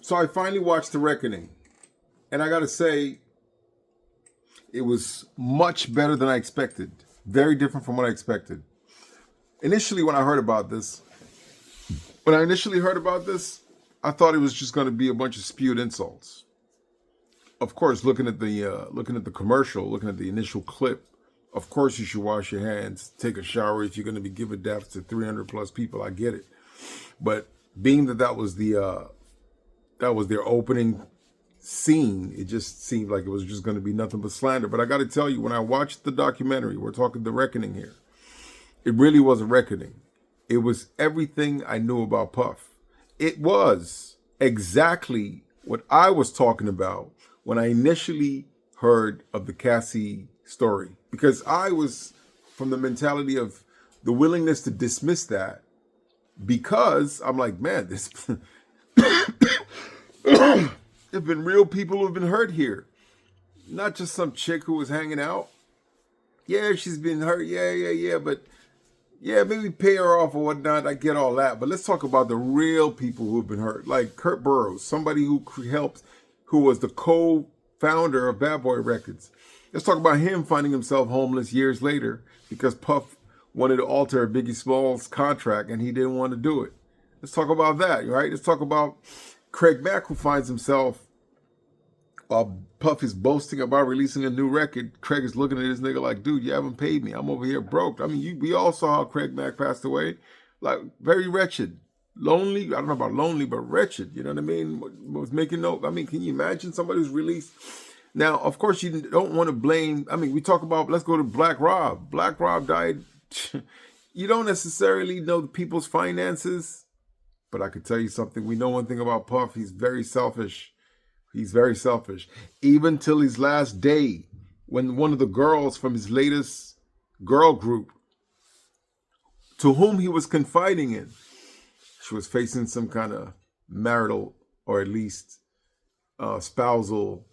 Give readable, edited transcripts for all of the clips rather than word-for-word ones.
So I finally watched The Reckoning. And I got to say, it was much better than I expected. Very different from what I expected. Initially, when I initially heard about this, I thought it was just going to be a bunch of spewed insults. Of course, looking at the commercial, looking at the initial clip, of course you should wash your hands, take a shower if you're going to be giving death to 300 plus people. I get it, but being that was their opening scene, it just seemed like it was just going to be nothing but slander. But I got to tell you, when I watched the documentary, we're talking The Reckoning here, it really was a reckoning. It was everything I knew about Puff. It was exactly what I was talking about when I initially heard of the Cassie story, because I was from the mentality of the willingness to dismiss that, because I'm like, man, this there've been real people who've been hurt here, not just some chick who was hanging out. Yeah, she's been hurt. Yeah, but yeah, maybe pay her off or whatnot. I get all that, but let's talk about the real people who have been hurt, like Kurt Burrows, somebody who was the co-founder of Bad Boy Records. Let's talk about him finding himself homeless years later because Puff wanted to alter Biggie Smalls' contract and he didn't want to do it. Let's talk about that, right? Let's talk about Craig Mack, who finds himself, while Puff is boasting about releasing a new record, Craig is looking at this nigga like, dude, you haven't paid me. I'm over here broke. I mean, we all saw how Craig Mack passed away. Like, very wretched. Lonely. I don't know about lonely, but wretched. You know what I mean? Was making no, I mean, can you imagine somebody who's released? Now, of course, you don't want to blame, I mean, we talk about, let's go to Black Rob. Black Rob died. You don't necessarily know the people's finances, but I could tell you something. We know one thing about Puff. He's very selfish. He's very selfish. Even till his last day, when one of the girls from his latest girl group, to whom he was confiding in, she was facing some kind of marital or at least spousal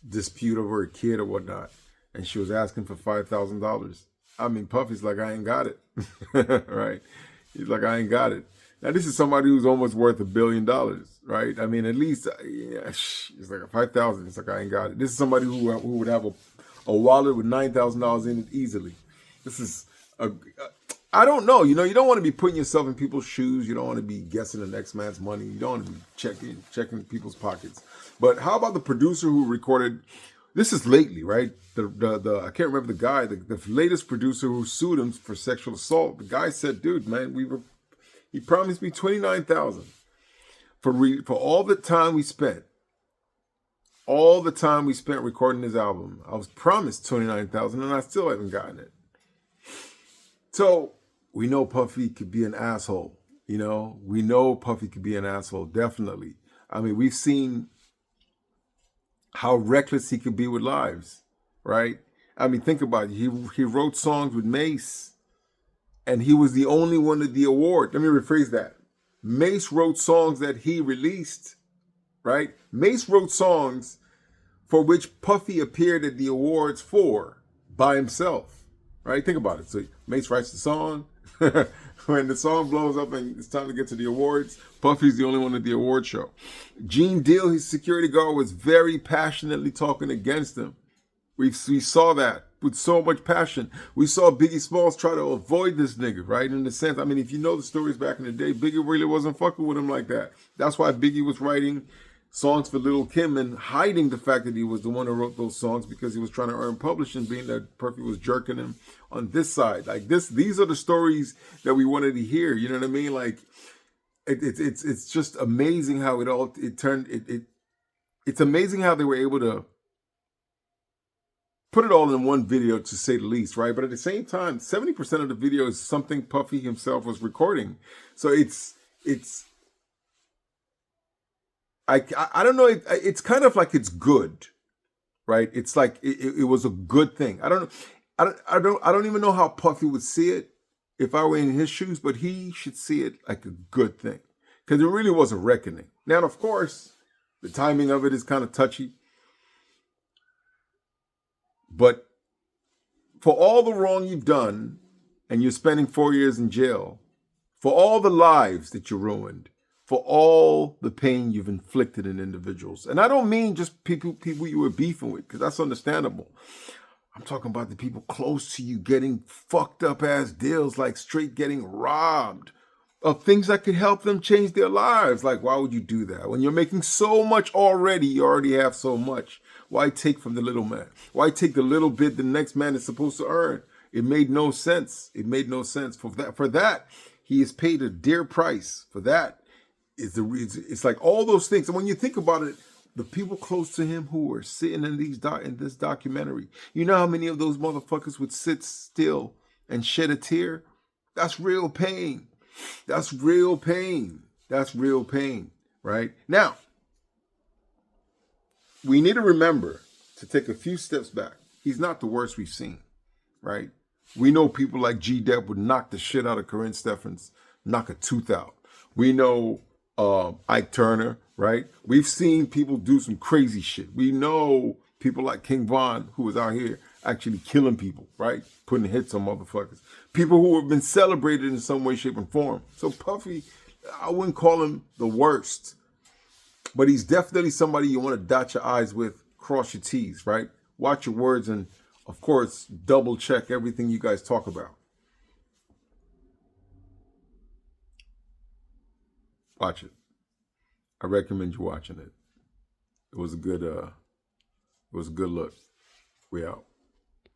dispute over a kid or whatnot, and she was asking for $5,000. I mean, Puffy's like, I ain't got it. Right? He's like, I ain't got it. Now, this is somebody who's almost worth $1 billion, right? I mean, at least, yeah, it's like 5,000. It's like, I ain't got it. This is somebody who would have a wallet with $9,000 in it easily. This is I don't know. You know, you don't want to be putting yourself in people's shoes. You don't want to be guessing the next man's money. You don't want to be checking people's pockets. But how about the producer who recorded? This is lately, right? The I can't remember the guy. The latest producer who sued him for sexual assault. The guy said, "Dude, man, he promised me $29,000 for all the time we spent." All the time we spent recording his album, I was promised $29,000, and I still haven't gotten it. So we know Puffy could be an asshole. You know, we know Puffy could be an asshole. Definitely. I mean, we've seen how reckless he could be with lives, right? I mean, think about it. He wrote songs with Mace, and he was the only one at the award. Let me rephrase that. Mace wrote songs that he released, right? Mace wrote songs for which Puffy appeared at the awards for by himself, right? Think about it. So Mace writes the song. When the song blows up and it's time to get to the awards, Puffy's the only one at the award show. Gene Deal, his security guard, was very passionately talking against him. We saw that with so much passion. We saw Biggie Smalls try to avoid this nigga, right? In the sense, I mean, if you know the stories back in the day, Biggie really wasn't fucking with him like that. That's why Biggie was writing songs for Lil' Kim and hiding the fact that he was the one who wrote those songs because he was trying to earn publishing, being that Puffy was jerking him on this side. Like this, these are the stories that we wanted to hear. You know what I mean? Like it's just amazing how it's amazing how they were able to put it all in one video, to say the least, right? But at the same time, 70% of the video is something Puffy himself was recording. So I don't know. It's kind of like it's good, right? It's like it was a good thing. I don't even know how Puffy would see it if I were in his shoes, but he should see it like a good thing because it really was a reckoning. Now, of course, the timing of it is kind of touchy, but for all the wrong you've done, and you're spending 4 years in jail, for all the lives that you ruined, for all the pain you've inflicted in individuals. And I don't mean just people you were beefing with, because that's understandable. I'm talking about the people close to you getting fucked up ass deals, like straight getting robbed of things that could help them change their lives. Like, why would you do that? When you're making so much already, you already have so much. Why take from the little man? Why take the little bit the next man is supposed to earn? It made no sense. It made no sense. For that, he is paid a dear price. For that is the reason. It's like all those things. And when you think about it, the people close to him who were sitting in this documentary, you know how many of those motherfuckers would sit still and shed a tear? That's real pain. That's real pain. That's real pain, right? Now, we need to remember to take a few steps back. He's not the worst we've seen, right? We know people like G-Dep would knock the shit out of Corinne Steffens, knock a tooth out. We know Ike Turner, right? We've seen people do some crazy shit. We know people like King Von, who was out here actually killing people, right? Putting hits on motherfuckers. People who have been celebrated in some way, shape, and form. So Puffy, I wouldn't call him the worst, but he's definitely somebody you want to dot your I's with, cross your T's, right? Watch your words and, of course, double check everything you guys talk about. Watch it. I recommend you watching it. It was a good look. We out.